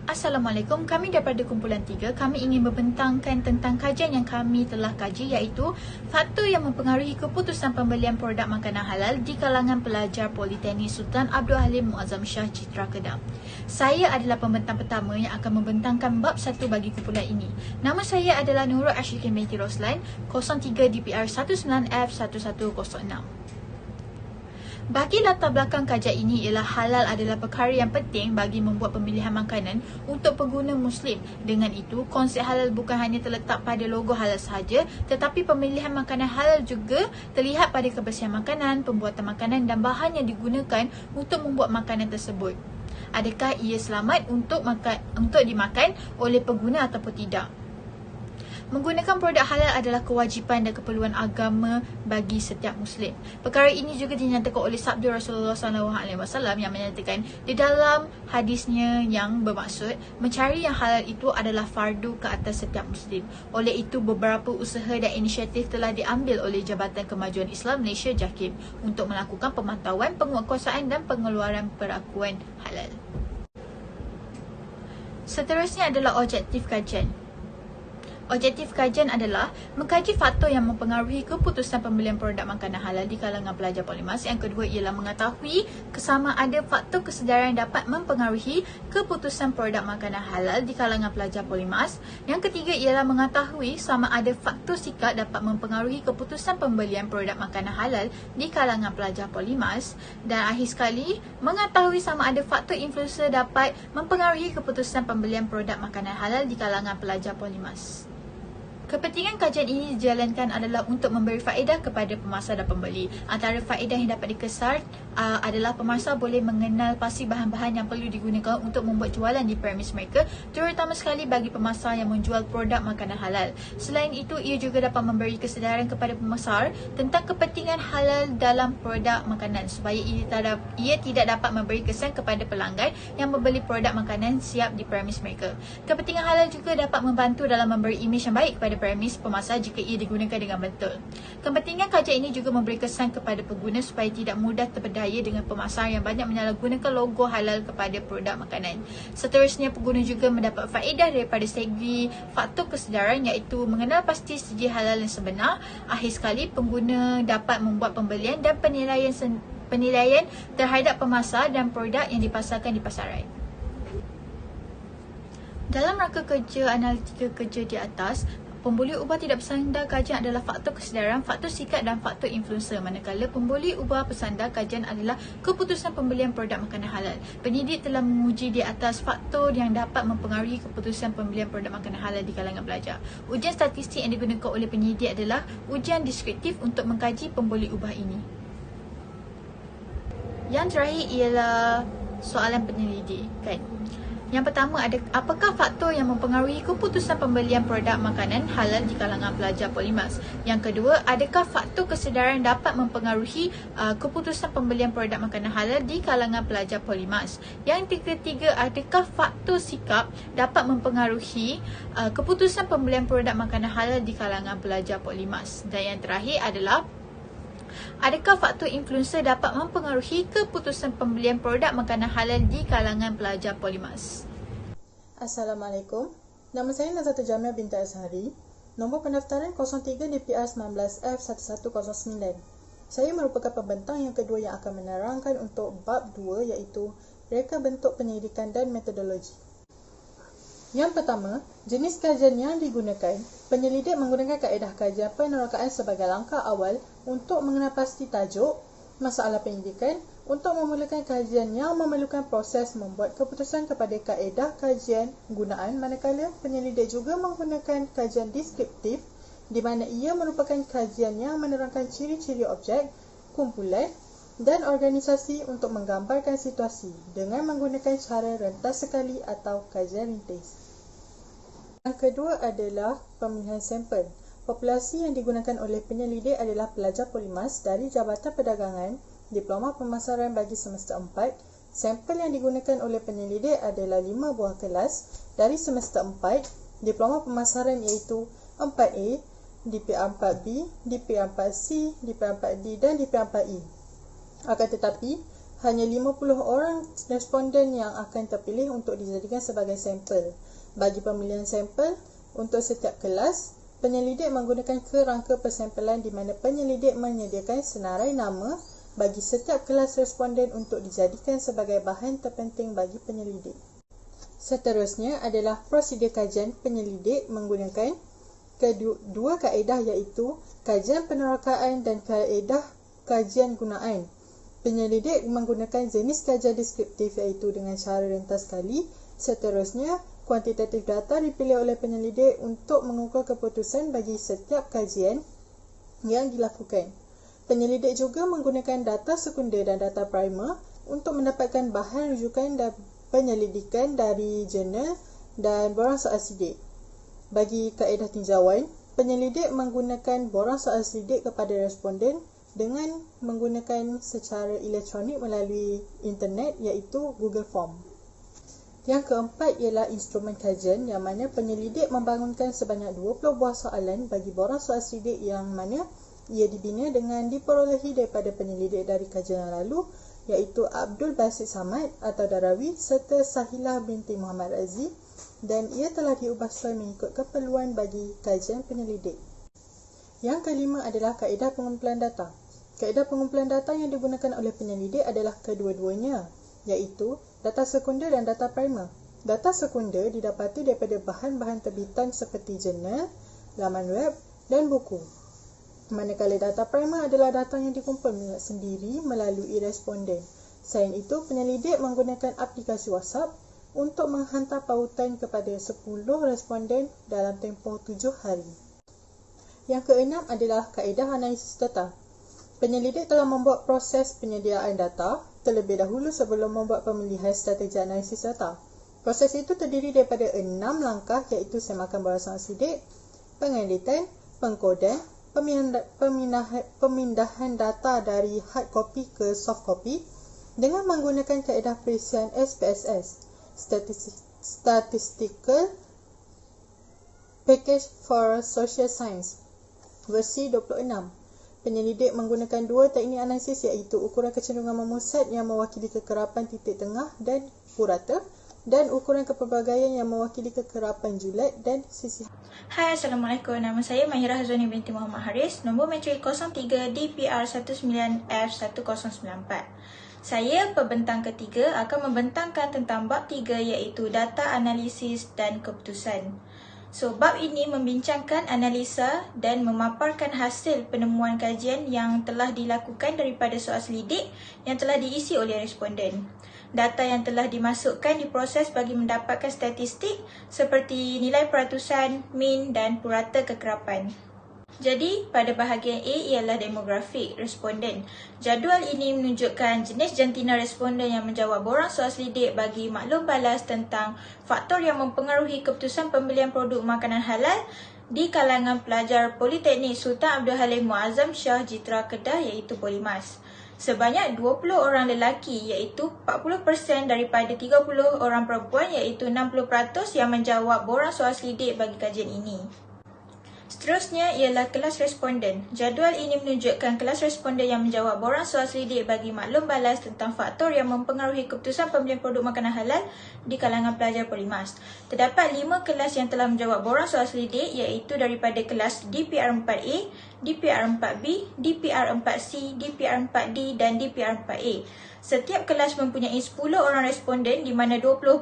Assalamualaikum, kami daripada kumpulan 3, kami ingin membentangkan tentang kajian yang kami telah kaji, iaitu faktor yang mempengaruhi keputusan pembelian produk makanan halal di kalangan pelajar Politeknik Sultan Abdul Halim Muazzam Shah Citra Kedah. Saya adalah pembentang pertama yang akan membentangkan bab 1 bagi kumpulan ini. Nama saya adalah Nurul Ashikin binti Roslan, 03 DPR 19F1106. Bagi latar belakang kajian ini ialah halal adalah perkara yang penting bagi membuat pemilihan makanan untuk pengguna Muslim. Dengan itu, konsep halal bukan hanya terletak pada logo halal sahaja, tetapi pemilihan makanan halal juga terlihat pada kebersihan makanan, pembuatan makanan dan bahan yang digunakan untuk membuat makanan tersebut. Adakah ia selamat untuk dimakan oleh pengguna ataupun tidak? Menggunakan produk halal adalah kewajipan dan keperluan agama bagi setiap Muslim. Perkara ini juga dinyatakan oleh sabda Rasulullah SAW yang menyatakan di dalam hadisnya yang bermaksud mencari yang halal itu adalah fardu ke atas setiap Muslim. Oleh itu, beberapa usaha dan inisiatif telah diambil oleh Jabatan Kemajuan Islam Malaysia JAKIM untuk melakukan pemantauan, penguatkuasaan dan pengeluaran perakuan halal. Seterusnya adalah objektif kajian. Objektif kajian adalah mengkaji faktor yang mempengaruhi keputusan pembelian produk makanan halal di kalangan pelajar Polimas. Yang kedua ialah mengetahui sama ada faktor kesedaran dapat mempengaruhi keputusan produk makanan halal di kalangan pelajar Polimas. Yang ketiga ialah mengetahui sama ada faktor sikap dapat mempengaruhi keputusan pembelian produk makanan halal di kalangan pelajar Polimas. Dan akhir sekali, mengetahui sama ada faktor influencer dapat mempengaruhi keputusan pembelian produk makanan halal di kalangan pelajar Polimas. Kepentingan kajian ini dijalankan adalah untuk memberi faedah kepada pemasar dan pembeli. Antara faedah yang dapat dikesar adalah pemasar boleh mengenal pasti bahan-bahan yang perlu digunakan untuk membuat jualan di premis mereka, terutama sekali bagi pemasar yang menjual produk makanan halal. Selain itu, ia juga dapat memberi kesedaran kepada pemasar tentang kepentingan halal dalam produk makanan supaya ia tidak dapat memberi kesan kepada pelanggan yang membeli produk makanan siap di premis mereka. Kepentingan halal juga dapat membantu dalam memberi imej yang baik kepada premis pemasar jika ia digunakan dengan betul. Kepentingan kajian ini juga memberi kesan kepada pengguna supaya tidak mudah terpedaya dengan pemasar yang banyak menyalahgunakan logo halal kepada produk makanan. Seterusnya, pengguna juga mendapat faedah daripada segi faktor kesedaran, iaitu mengenal pasti segi halal yang sebenar. Akhir sekali, pengguna dapat membuat pembelian dan penilaian terhadap pemasar dan produk yang dipasarkan di pasaran. Dalam rangka kerja analitika kerja di atas, pembuli ubah tidak bersandar kajian adalah faktor kesedaran, faktor sikap dan faktor influencer. Manakala pembuli ubah bersandar kajian adalah keputusan pembelian produk makanan halal. Penyidik telah menguji di atas faktor yang dapat mempengaruhi keputusan pembelian produk makanan halal di kalangan pelajar. Ujian statistik yang digunakan oleh penyidik adalah ujian deskriptif untuk mengkaji pembuli ubah ini. Yang terakhir ialah soalan penyelidikan. Yang pertama, apakah faktor yang mempengaruhi keputusan pembelian produk makanan halal di kalangan pelajar Polimas? Yang kedua, adakah faktor kesedaran dapat mempengaruhi keputusan pembelian produk makanan halal di kalangan pelajar Polimas? Yang ketiga, adakah faktor sikap dapat mempengaruhi keputusan pembelian produk makanan halal di kalangan pelajar Polimas? Dan yang terakhir adalah, adakah faktor influencer dapat mempengaruhi keputusan pembelian produk makanan halal di kalangan pelajar Polimas? Assalamualaikum. Nama saya Nazatun Jamil binti Azhari. Nombor pendaftaran 03 DPR 19F1109. Saya merupakan pembentang yang kedua yang akan menerangkan untuk bab 2, iaitu reka bentuk penyelidikan dan metodologi. Yang pertama, jenis kajian yang digunakan. Penyelidik menggunakan kaedah kajian penerokaan sebagai langkah awal untuk mengenal pasti tajuk, masalah penyelidikan, untuk memulakan kajian yang memerlukan proses membuat keputusan kepada kaedah kajian gunaan, manakala penyelidik juga menggunakan kajian deskriptif di mana ia merupakan kajian yang menerangkan ciri-ciri objek, kumpulan dan organisasi untuk menggambarkan situasi dengan menggunakan cara rentas sekali atau kajian rintis. Yang kedua adalah pemilihan sampel. Populasi yang digunakan oleh penyelidik adalah pelajar Polimas dari Jabatan Perdagangan, Diploma Pemasaran bagi semester 4. Sampel yang digunakan oleh penyelidik adalah 5 buah kelas dari semester 4, Diploma Pemasaran iaitu 4A, DPR 4B, DPR 4C, DPR 4D dan DPR 4E. Akan tetapi, hanya 50 orang responden yang akan terpilih untuk dijadikan sebagai sampel. Bagi pemilihan sampel untuk setiap kelas, penyelidik menggunakan kerangka persampelan di mana penyelidik menyediakan senarai nama bagi setiap kelas responden untuk dijadikan sebagai bahan terpenting bagi penyelidik. Seterusnya adalah prosedur kajian penyelidik menggunakan dua kaedah iaitu kajian penerokaan dan kaedah kajian gunaan. Penyelidik menggunakan jenis kajian deskriptif iaitu dengan cara rentas sekali. Seterusnya, kuantitatif data dipilih oleh penyelidik untuk mengukur keputusan bagi setiap kajian yang dilakukan. Penyelidik juga menggunakan data sekunder dan data primer untuk mendapatkan bahan rujukan dan penyelidikan dari jurnal dan borang soal sidik. Bagi kaedah tinjauan, penyelidik menggunakan borang soal sidik kepada responden dengan menggunakan secara elektronik melalui internet iaitu Google Form. Yang keempat ialah instrumen kajian yang mana penyelidik membangunkan sebanyak 20 buah soalan bagi borang soal sidik yang mana ia dibina dengan diperolehi daripada penyelidik dari kajian yang lalu iaitu Abdul Basit Samad atau Darawi serta Sahilah binti Muhammad Razi, dan ia telah diubah sesuai mengikut keperluan bagi kajian penyelidik. Yang kelima adalah kaedah pengumpulan data. Kaedah pengumpulan data yang digunakan oleh penyelidik adalah kedua-duanya, iaitu data sekunder dan data primer. Data sekunder didapati daripada bahan-bahan terbitan seperti jurnal, laman web dan buku. Manakala data primer adalah data yang dikumpul sendiri melalui responden. Selain itu, penyelidik menggunakan aplikasi WhatsApp untuk menghantar pautan kepada 10 responden dalam tempoh 7 hari. Yang keenam adalah kaedah analisis data. Penyelidik telah membuat proses penyediaan data terlebih dahulu sebelum membuat pemilihan strategi analisis data. Proses itu terdiri daripada 6 langkah iaitu semakan borang soal sidik, pengeditan, pengkodan, pemindahan data dari hard copy ke soft copy dengan menggunakan kaedah perisian SPSS, Statistical Package for Social Science, versi 26. Penyelidik menggunakan dua teknik analisis iaitu ukuran kecenderungan memusat yang mewakili kekerapan titik tengah dan purata dan ukuran kepelbagaian yang mewakili kekerapan julat dan sisi. Hai, Assalamualaikum. Nama saya Mahira Hazwani binti Muhammad Haris, nombor matrik 03 DPR19F1094. Saya pembentang ketiga akan membentangkan tentang bab 3 iaitu data analisis dan keputusan. So, bab ini membincangkan analisa dan memaparkan hasil penemuan kajian yang telah dilakukan daripada soal selidik yang telah diisi oleh responden. Data yang telah dimasukkan diproses bagi mendapatkan statistik seperti nilai peratusan, min dan purata kekerapan. Jadi, pada bahagian A ialah demografik responden. Jadual ini menunjukkan jenis jantina responden yang menjawab borang soal selidik bagi maklum balas tentang faktor yang mempengaruhi keputusan pembelian produk makanan halal di kalangan pelajar Politeknik Sultan Abdul Halim Muazzam Shah Jitra Kedah iaitu Polimas. Sebanyak 20 orang lelaki iaitu 40% daripada 30 orang perempuan iaitu 60% yang menjawab borang soal selidik bagi kajian ini. Seterusnya ialah kelas responden. Jadual ini menunjukkan kelas responden yang menjawab borang soal selidik bagi maklum balas tentang faktor yang mempengaruhi keputusan pembelian produk makanan halal di kalangan pelajar Polimas. Terdapat 5 kelas yang telah menjawab borang soal selidik iaitu daripada kelas DPR4A, DPR4B, DPR4C, DPR4D dan DPR4A. Setiap kelas mempunyai 10 orang responden di mana 20%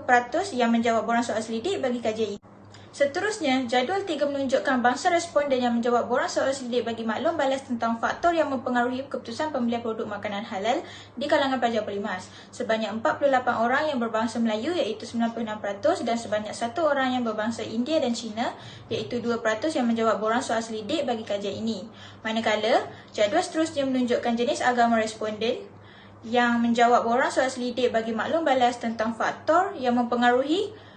yang menjawab borang soal selidik bagi kajian ini. Seterusnya, jadual 3 menunjukkan bangsa responden yang menjawab borang soal selidik bagi maklum balas tentang faktor yang mempengaruhi keputusan pembelian produk makanan halal di kalangan pelajar Polimas. Sebanyak 48 orang yang berbangsa Melayu iaitu 96% dan sebanyak 1 orang yang berbangsa India dan Cina iaitu 2% yang menjawab borang soal selidik bagi kajian ini. Manakala, jadual seterusnya menunjukkan jenis agama responden yang menjawab borang soal selidik bagi maklum balas tentang faktor yang mempengaruhi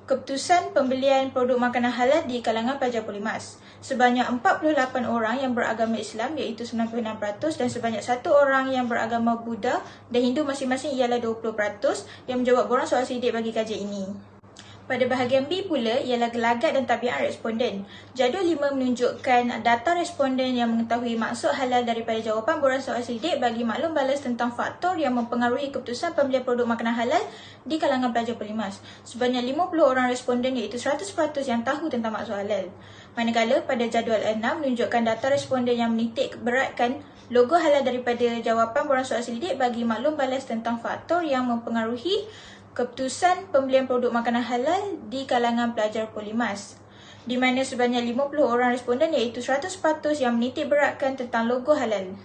keputusan pembelian produk makanan halal di kalangan pelajar Polimas. Sebanyak 48 orang yang beragama Islam iaitu 96% dan sebanyak 1 orang yang beragama Buddha dan Hindu masing-masing ialah 20% yang menjawab borang soal selidik bagi kajian ini. Pada bahagian B pula ialah gelagat dan tabiat responden. Jadual 5 menunjukkan data responden yang mengetahui maksud halal daripada jawapan borang soal selidik bagi maklum balas tentang faktor yang mempengaruhi keputusan pembelian produk makanan halal di kalangan pelajar Polimas. Sebanyak 50 orang responden iaitu 100% yang tahu tentang maksud halal. Manakala pada jadual 6 menunjukkan data responden yang menitik beratkan logo halal daripada jawapan borang soal selidik bagi maklum balas tentang faktor yang mempengaruhi keputusan pembelian produk makanan halal di kalangan pelajar Polimas, di mana sebanyak 50 orang responden iaitu 100% yang menitik beratkan tentang logo halal.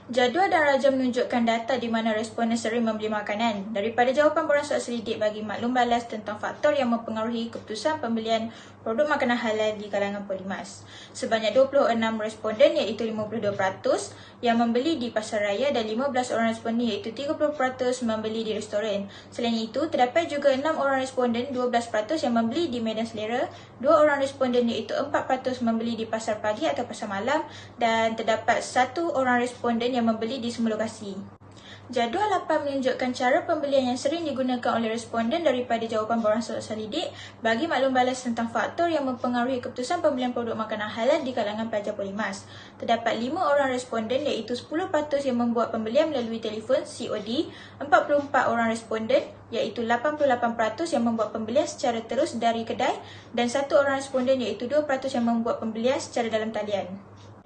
Jadual dan raja menunjukkan data di mana responden sering membeli makanan. Daripada jawapan borang soal selidik bagi maklum balas tentang faktor yang mempengaruhi keputusan pembelian produk makanan halal di kalangan Polimas. Sebanyak 26 responden iaitu 52% yang membeli di pasar raya dan 15 orang responden iaitu 30% membeli di restoran. Selain itu, terdapat juga 6 orang responden 12% yang membeli di medan selera, 2 orang responden iaitu 4% membeli di pasar pagi atau pasar malam dan terdapat 1 orang responden yang membeli di semua lokasi. Jadual 8 menunjukkan cara pembelian yang sering digunakan oleh responden daripada jawapan borang soal selidik bagi maklum balas tentang faktor yang mempengaruhi keputusan pembelian produk makanan halal di kalangan pelajar Polimas. Terdapat 5 orang responden iaitu 10% yang membuat pembelian melalui telefon COD, 44 orang responden iaitu 88% yang membuat pembelian secara terus dari kedai dan 1 orang responden iaitu 2% yang membuat pembelian secara dalam talian.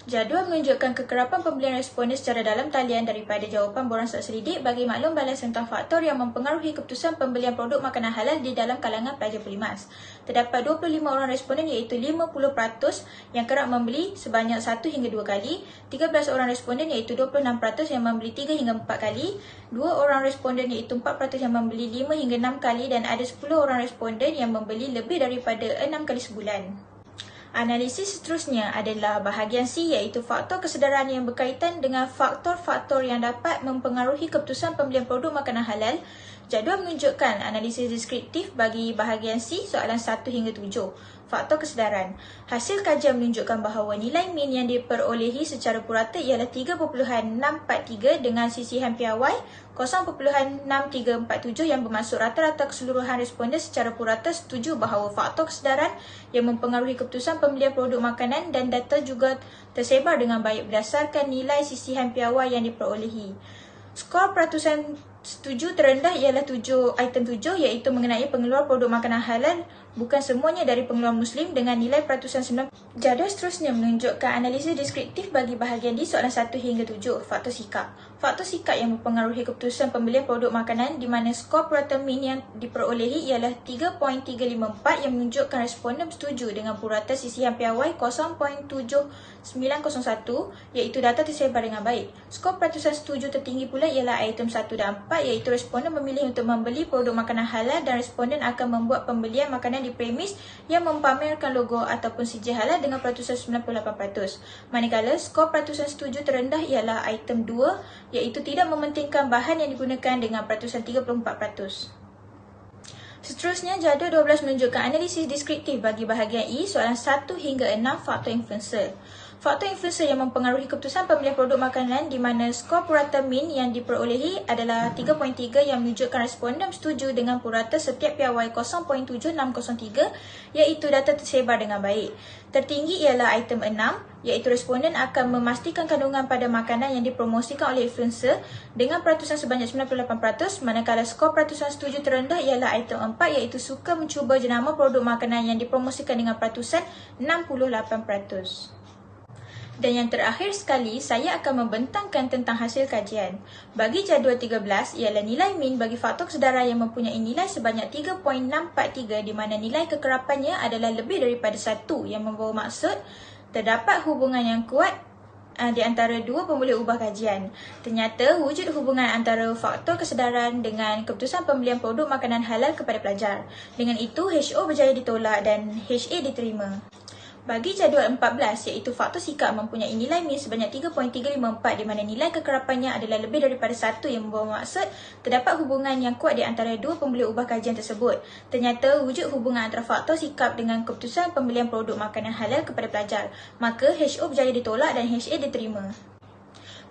Jadual menunjukkan kekerapan pembelian responden secara dalam talian daripada jawapan borang soal selidik bagi maklum balas tentang faktor yang mempengaruhi keputusan pembelian produk makanan halal di dalam kalangan pelajar Polimas. Terdapat 25 orang responden iaitu 50% yang kerap membeli sebanyak 1 hingga 2 kali, 13 orang responden iaitu 26% yang membeli 3 hingga 4 kali, 2 orang responden iaitu 4% yang membeli 5 hingga 6 kali dan ada 10 orang responden yang membeli lebih daripada 6 kali sebulan. Analisis seterusnya adalah bahagian C iaitu faktor kesedaran yang berkaitan dengan faktor-faktor yang dapat mempengaruhi keputusan pembelian produk makanan halal. Jadual menunjukkan analisis deskriptif bagi bahagian C soalan 1 hingga 7. Faktor kesedaran. Hasil kajian menunjukkan bahawa nilai min yang diperolehi secara purata ialah 3.643 dengan sisihan piawai 0.6347 yang bermaksud rata-rata keseluruhan responden secara purata setuju bahawa faktor kesedaran yang mempengaruhi keputusan pembelian produk makanan dan data juga tersebar dengan baik berdasarkan nilai sisihan piawai yang diperolehi. Skor peratusan setuju terendah ialah 7 item 7 iaitu mengenai pengeluar produk makanan halal bukan semuanya dari pengeluar Muslim dengan nilai peratusan 9. Jadual seterusnya menunjukkan analisis deskriptif bagi bahagian di soalan 1 hingga 7. Faktor sikap. Faktor sikap yang mempengaruhi keputusan pembelian produk makanan di mana skor purata min yang diperolehi ialah 3.354 yang menunjukkan responden setuju dengan purata sisihan piawai 0.7901 iaitu data tersebar dengan baik. Skor peratusan setuju tertinggi pula ialah item 1 dan 4 iaitu responden memilih untuk membeli produk makanan halal dan responden akan membuat pembelian makanan di premis yang mempamerkan logo ataupun sijil halal dengan peratusan 98%. Manakala skor peratusan setuju terendah ialah item 2 iaitu tidak mementingkan bahan yang digunakan dengan peratusan 34%. Seterusnya, jadual 12 menunjukkan analisis deskriptif bagi bahagian E soalan 1 hingga 6 faktor influencer. Faktor influencer yang mempengaruhi keputusan pembelian produk makanan di mana skor purata min yang diperolehi adalah 3.3 yang menunjukkan responden setuju dengan purata setiap piawai 0.7603 iaitu data tersebar dengan baik. Tertinggi ialah item 6 iaitu responden akan memastikan kandungan pada makanan yang dipromosikan oleh influencer dengan peratusan sebanyak 98%, manakala skor peratusan setuju terendah ialah item 4 iaitu suka mencuba jenama produk makanan yang dipromosikan dengan peratusan 68%. Dan yang terakhir sekali, saya akan membentangkan tentang hasil kajian. Bagi jadual 13, ialah nilai min bagi faktor kesedaran yang mempunyai nilai sebanyak 3.643 di mana nilai kekerapannya adalah lebih daripada 1 yang membawa maksud terdapat hubungan yang kuat di antara dua pemboleh ubah kajian. Ternyata wujud hubungan antara faktor kesedaran dengan keputusan pembelian produk makanan halal kepada pelajar. Dengan itu, HO berjaya ditolak dan HA diterima. Bagi jadual 14 iaitu faktor sikap mempunyai nilai min sebanyak 3.354 di mana nilai kekerapannya adalah lebih daripada 1 yang membawa maksud terdapat hubungan yang kuat di antara dua pemboleh ubah kajian tersebut. Ternyata wujud hubungan antara faktor sikap dengan keputusan pembelian produk makanan halal kepada pelajar. Maka HO berjaya ditolak dan HA diterima.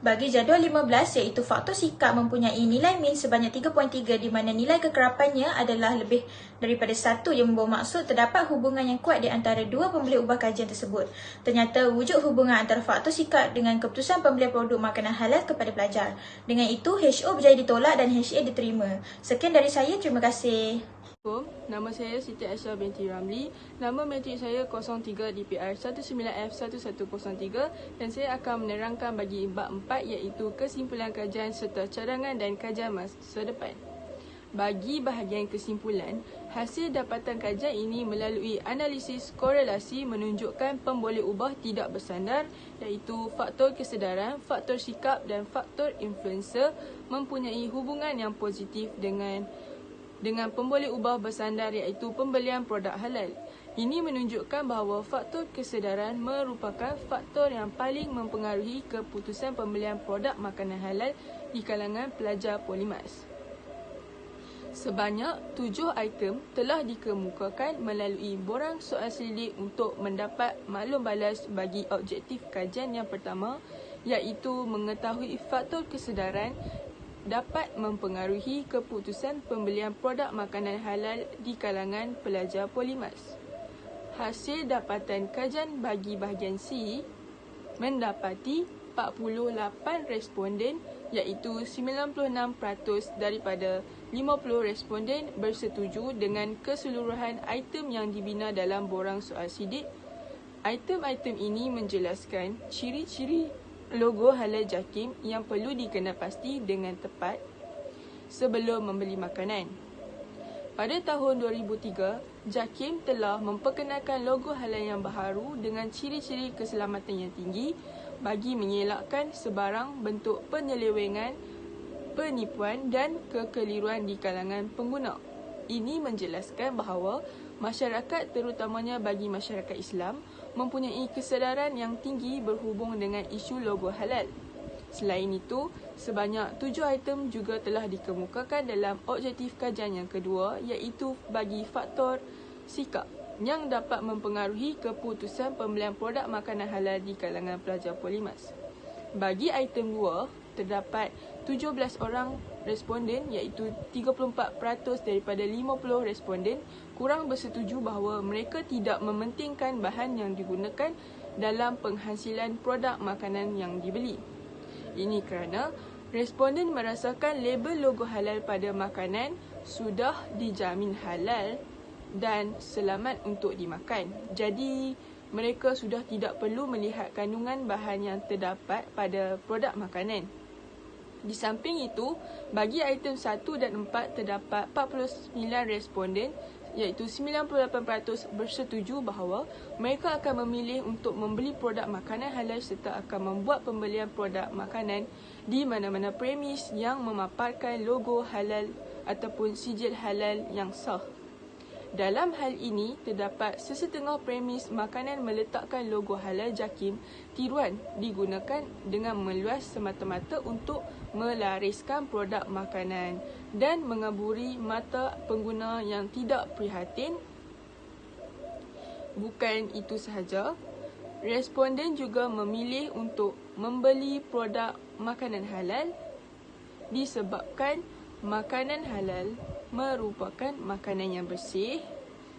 Bagi jadual 15 iaitu faktor sikap mempunyai nilai min sebanyak 3.3 di mana nilai kekerapannya adalah lebih daripada 1 yang membawa maksud terdapat hubungan yang kuat di antara dua pembeli ubah kajian tersebut. Ternyata wujud hubungan antara faktor sikap dengan keputusan pembelian produk makanan halal kepada pelajar. Dengan itu HO berjaya ditolak dan HA diterima. Sekian dari saya, terima kasih. Nama saya Siti Aisyah binti Ramli. Nama matrik saya 03 DPR 19F1103 dan saya akan menerangkan bagi bab 4 iaitu kesimpulan kajian serta cadangan dan kajian masa depan. Bagi bahagian kesimpulan, hasil dapatan kajian ini melalui analisis korelasi menunjukkan pemboleh ubah tidak bersandar iaitu faktor kesedaran, faktor sikap dan faktor influencer mempunyai hubungan yang positif dengan pemboleh ubah bersandar iaitu pembelian produk halal. Ini menunjukkan bahawa faktor kesedaran merupakan faktor yang paling mempengaruhi keputusan pembelian produk makanan halal di kalangan pelajar Polymas. Sebanyak 7 item telah dikemukakan melalui borang soal selidik untuk mendapat maklum balas bagi objektif kajian yang pertama iaitu mengetahui faktor kesedaran dapat mempengaruhi keputusan pembelian produk makanan halal di kalangan pelajar Polymas. Hasil dapatan kajian bagi bahagian C mendapati 48 responden iaitu 96% daripada 50 responden bersetuju dengan keseluruhan item yang dibina dalam borang soal sidik. Item-item ini menjelaskan ciri-ciri logo halal JAKIM yang perlu dikenalpasti dengan tepat sebelum membeli makanan. Pada tahun 2003, JAKIM telah memperkenalkan logo halal yang baharu dengan ciri-ciri keselamatan yang tinggi bagi mengelakkan sebarang bentuk penyelewengan, penipuan dan kekeliruan di kalangan pengguna. Ini menjelaskan bahawa masyarakat terutamanya bagi masyarakat Islam mempunyai kesedaran yang tinggi berhubung dengan isu logo halal. Selain itu, sebanyak 7 item juga telah dikemukakan dalam objektif kajian yang kedua iaitu bagi faktor sikap yang dapat mempengaruhi keputusan pembelian produk makanan halal di kalangan pelajar Polymas. Bagi item 2, terdapat 17 orang responden iaitu 34% daripada 50 responden kurang bersetuju bahawa mereka tidak mementingkan bahan yang digunakan dalam penghasilan produk makanan yang dibeli. Ini kerana responden merasakan label logo halal pada makanan sudah dijamin halal dan selamat untuk dimakan. Jadi, mereka sudah tidak perlu melihat kandungan bahan yang terdapat pada produk makanan. Di samping itu, bagi item 1 dan 4 terdapat 49 responden iaitu 98% bersetuju bahawa mereka akan memilih untuk membeli produk makanan halal serta akan membuat pembelian produk makanan di mana-mana premis yang memaparkan logo halal ataupun sijil halal yang sah. Dalam hal ini, terdapat sesetengah premis makanan meletakkan logo halal JAKIM tiruan digunakan dengan meluas semata-mata untuk melariskan produk makanan dan mengaburi mata pengguna yang tidak prihatin. Bukan itu sahaja, responden juga memilih untuk membeli produk makanan halal disebabkan makanan halal merupakan makanan yang bersih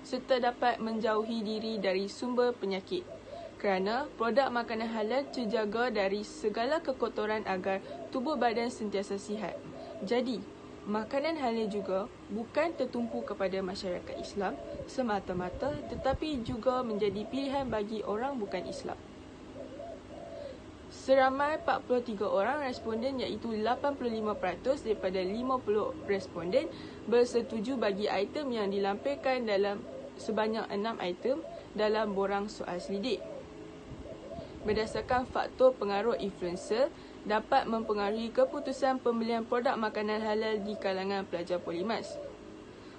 serta dapat menjauhi diri dari sumber penyakit kerana produk makanan halal terjaga dari segala kekotoran agar tubuh badan sentiasa sihat. Jadi, makanan halal juga bukan tertumpu kepada masyarakat Islam semata-mata tetapi juga menjadi pilihan bagi orang bukan Islam. Seramai 43 orang responden iaitu 85% daripada 50 responden bersetuju bagi item yang dilampirkan dalam sebanyak 6 item dalam borang soal selidik. Berdasarkan faktor pengaruh influencer dapat mempengaruhi keputusan pembelian produk makanan halal di kalangan pelajar Polymas.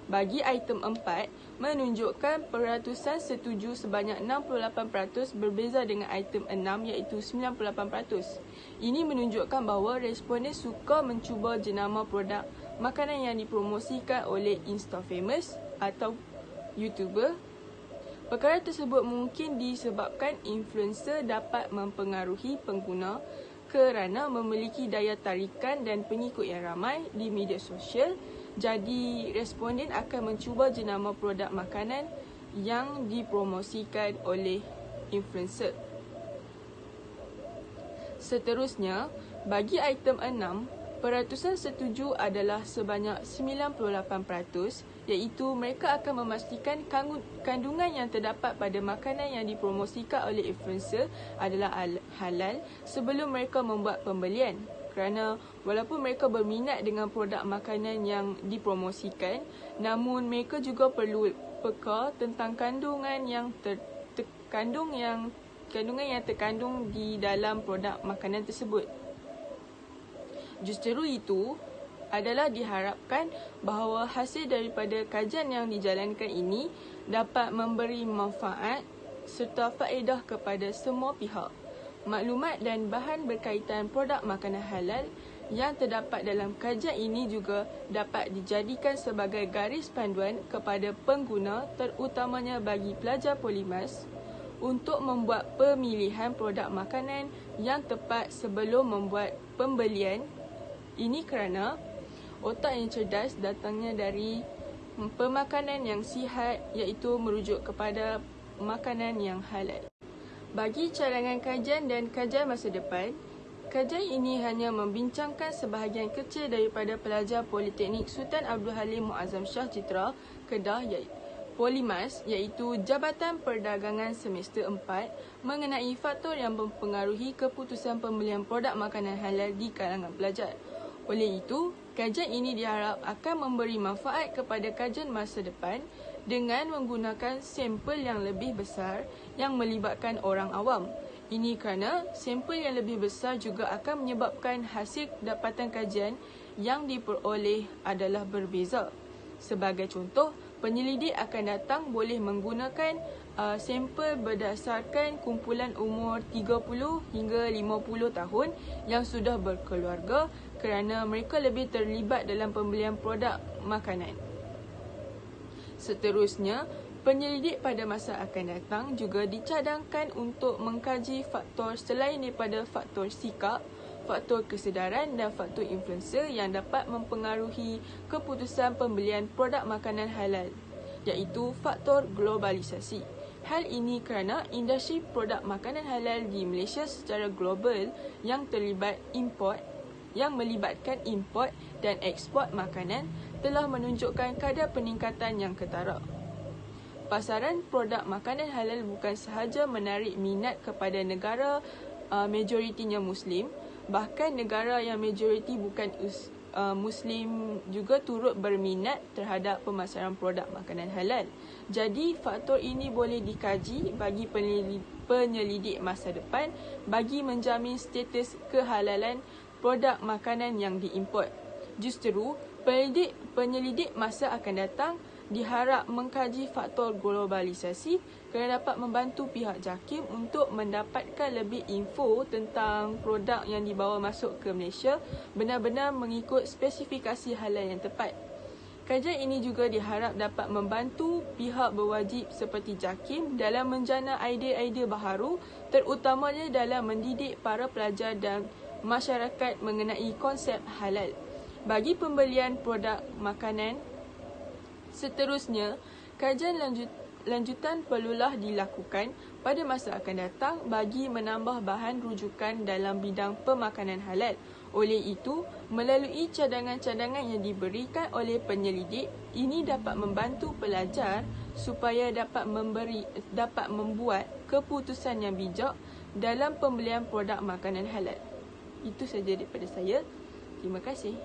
Bagi item 4, menunjukkan peratusan setuju sebanyak 68% berbeza dengan item 6 iaitu 98%. Ini menunjukkan bahawa responden suka mencuba jenama produk makanan yang dipromosikan oleh Instafamous atau YouTuber. Perkara tersebut mungkin disebabkan influencer dapat mempengaruhi pengguna kerana memiliki daya tarikan dan pengikut yang ramai di media sosial. Jadi, responden akan mencuba jenama produk makanan yang dipromosikan oleh influencer. Seterusnya, bagi item 6, peratusan setuju adalah sebanyak 98%, iaitu mereka akan memastikan kandungan yang terdapat pada makanan yang dipromosikan oleh influencer adalah halal sebelum mereka membuat pembelian. Kerana walaupun mereka berminat dengan produk makanan yang dipromosikan, namun mereka juga perlu peka tentang kandungan yang terkandung di dalam produk makanan tersebut. Justeru itu adalah diharapkan bahawa hasil daripada kajian yang dijalankan ini dapat memberi manfaat serta faedah kepada semua pihak. Maklumat dan bahan berkaitan produk makanan halal yang terdapat dalam kajian ini juga dapat dijadikan sebagai garis panduan kepada pengguna, terutamanya bagi pelajar Polymas, untuk membuat pemilihan produk makanan yang tepat sebelum membuat pembelian. Ini kerana otak yang cerdas datangnya dari pemakanan yang sihat, iaitu merujuk kepada makanan yang halal. Bagi cadangan kajian dan kajian masa depan, kajian ini hanya membincangkan sebahagian kecil daripada pelajar Politeknik Sultan Abdul Halim Muazzam Shah Citra, Kedah, Polymas, iaitu Jabatan Perdagangan Semester 4, mengenai faktor yang mempengaruhi keputusan pembelian produk makanan halal di kalangan pelajar. Oleh itu, kajian ini diharap akan memberi manfaat kepada kajian masa depan dengan menggunakan sampel yang lebih besar yang melibatkan orang awam. Ini kerana sampel yang lebih besar juga akan menyebabkan hasil dapatan kajian yang diperoleh adalah berbeza. Sebagai contoh, penyelidik akan datang boleh menggunakan sampel berdasarkan kumpulan umur 30 hingga 50 tahun yang sudah berkeluarga kerana mereka lebih terlibat dalam pembelian produk makanan. Seterusnya, penyelidik pada masa akan datang juga dicadangkan untuk mengkaji faktor selain daripada faktor sikap, faktor kesedaran dan faktor influencer yang dapat mempengaruhi keputusan pembelian produk makanan halal, iaitu faktor globalisasi. Hal ini kerana industri produk makanan halal di Malaysia secara global yang melibatkan import dan ekspor makanan telah menunjukkan kadar peningkatan yang ketara. Pasaran produk makanan halal bukan sahaja menarik minat kepada negara majoritinya Muslim, bahkan negara yang majoriti bukan Muslim juga turut berminat terhadap pemasaran produk makanan halal. Jadi, faktor ini boleh dikaji bagi penyelidik masa depan bagi menjamin status kehalalan produk makanan yang diimport. Justeru, penyelidik masa akan datang diharap mengkaji faktor globalisasi kerana dapat membantu pihak JAKIM untuk mendapatkan lebih info tentang produk yang dibawa masuk ke Malaysia benar-benar mengikut spesifikasi halal yang tepat. Kajian ini juga diharap dapat membantu pihak berwajib seperti JAKIM dalam menjana idea-idea baharu, terutamanya dalam mendidik para pelajar dan masyarakat mengenai konsep halal. Bagi pembelian produk makanan, seterusnya, kajian lanjutan perlulah dilakukan pada masa akan datang bagi menambah bahan rujukan dalam bidang pemakanan halal. Oleh itu, melalui cadangan-cadangan yang diberikan oleh penyelidik, ini dapat membantu pelajar supaya dapat membuat keputusan yang bijak dalam pembelian produk makanan halal. Itu saja daripada saya. Terima kasih.